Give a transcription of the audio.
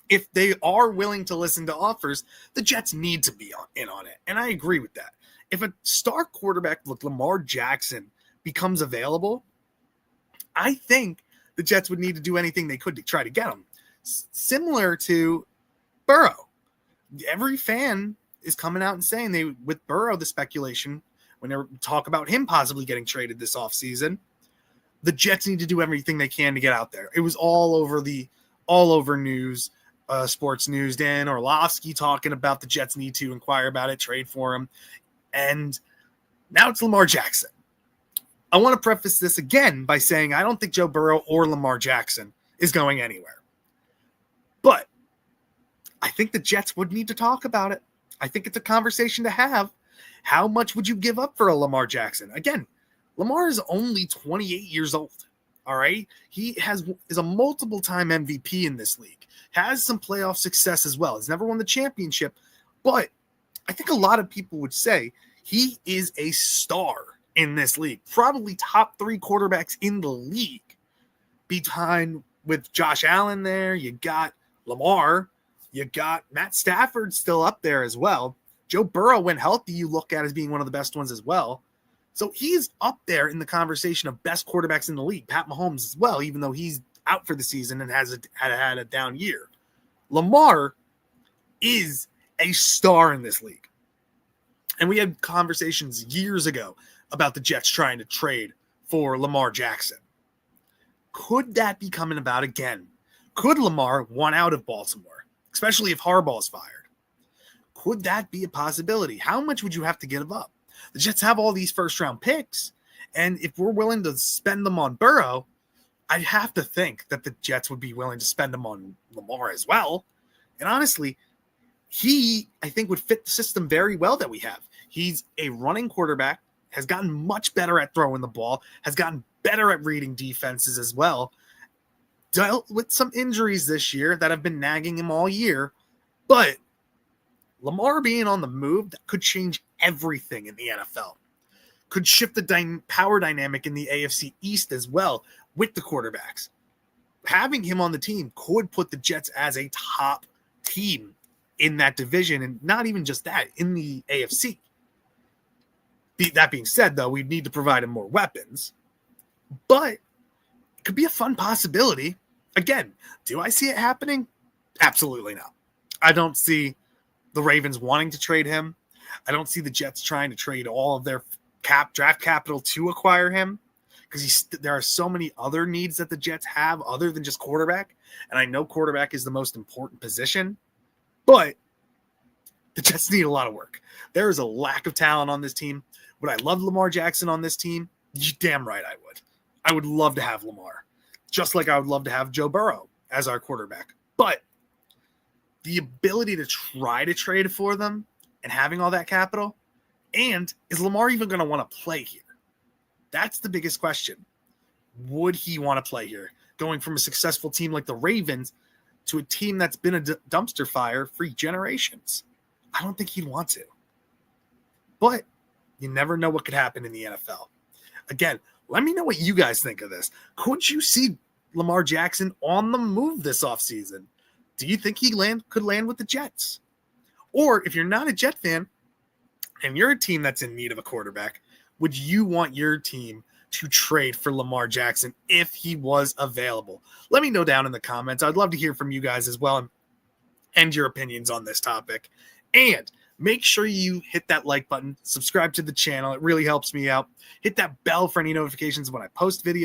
if they are willing to listen to offers, the Jets need to be in on it. And I agree with that. If a star quarterback like Lamar Jackson becomes available, I think the Jets would need to do anything they could to try to get him. Similar to Burrow. Every fan is coming out and saying with Burrow, the speculation, when they talk about him possibly getting traded this offseason, the Jets need to do everything they can to get out there. It was all over news, sports news. Dan Orlovsky talking about the Jets need to inquire about it, trade for him. And now it's Lamar Jackson. I want to preface this again by saying I don't think Joe Burrow or Lamar Jackson is going anywhere. But I think the Jets would need to talk about it. I think it's a conversation to have. How much would you give up for a Lamar Jackson? Again, Lamar is only 28 years old. All right. He is a multiple-time MVP in this league, has some playoff success as well. He's never won the championship, but I think a lot of people would say he is a star in this league, probably top 3 quarterbacks in the league. Behind with Josh Allen there, you got Lamar, you got Matt Stafford still up there as well. Joe Burrow, when healthy, you look at as being one of the best ones as well. So he's up there in the conversation of best quarterbacks in the league. Pat Mahomes as well, even though he's out for the season and had a down year. Lamar is a star in this league. And we had conversations years ago about the Jets trying to trade for Lamar Jackson. Could that be coming about again? Could Lamar want out of Baltimore, especially if Harbaugh's fired? Could that be a possibility? How much would you have to give up? The Jets have all these first-round picks, and if we're willing to spend them on Burrow, I'd have to think that the Jets would be willing to spend them on Lamar as well. And honestly, he, I think, would fit the system very well that we have. He's a running quarterback, has gotten much better at throwing the ball, has gotten better at reading defenses as well, dealt with some injuries this year that have been nagging him all year, but Lamar being on the move, that could change everything in the NFL. Could shift the power dynamic in the AFC East as well with the quarterbacks. Having him on the team could put the Jets as a top team in that division, and not even just that, in the AFC. That being said, though, we need to provide him more weapons. But it could be a fun possibility. Again, do I see it happening? Absolutely not. I don't see the Ravens wanting to trade him. I don't see the Jets trying to trade all of their draft capital to acquire him, because there are so many other needs that the Jets have other than just quarterback. And I know quarterback is the most important position, but the Jets need a lot of work. There is a lack of talent on this team. Would I love Lamar Jackson on this team? You damn right I would. I would love to have Lamar, just like I would love to have Joe Burrow as our quarterback. But the ability to try to trade for them and having all that capital, and is Lamar even going to want to play here? That's the biggest question. Would he want to play here? Going from a successful team like the Ravens to a team that's been a dumpster fire for generations. I don't think he'd want to. But you never know what could happen in the NFL. Again, let me know what you guys think of this. Could you see Lamar Jackson on the move this offseason? Do you think he could land with the Jets? Or if you're not a Jet fan and you're a team that's in need of a quarterback, would you want your team to trade for Lamar Jackson if he was available? Let me know down in the comments. I'd love to hear from you guys as well and your opinions on this topic. And make sure you hit that like button, subscribe to the channel. It really helps me out. Hit that bell for any notifications when I post videos.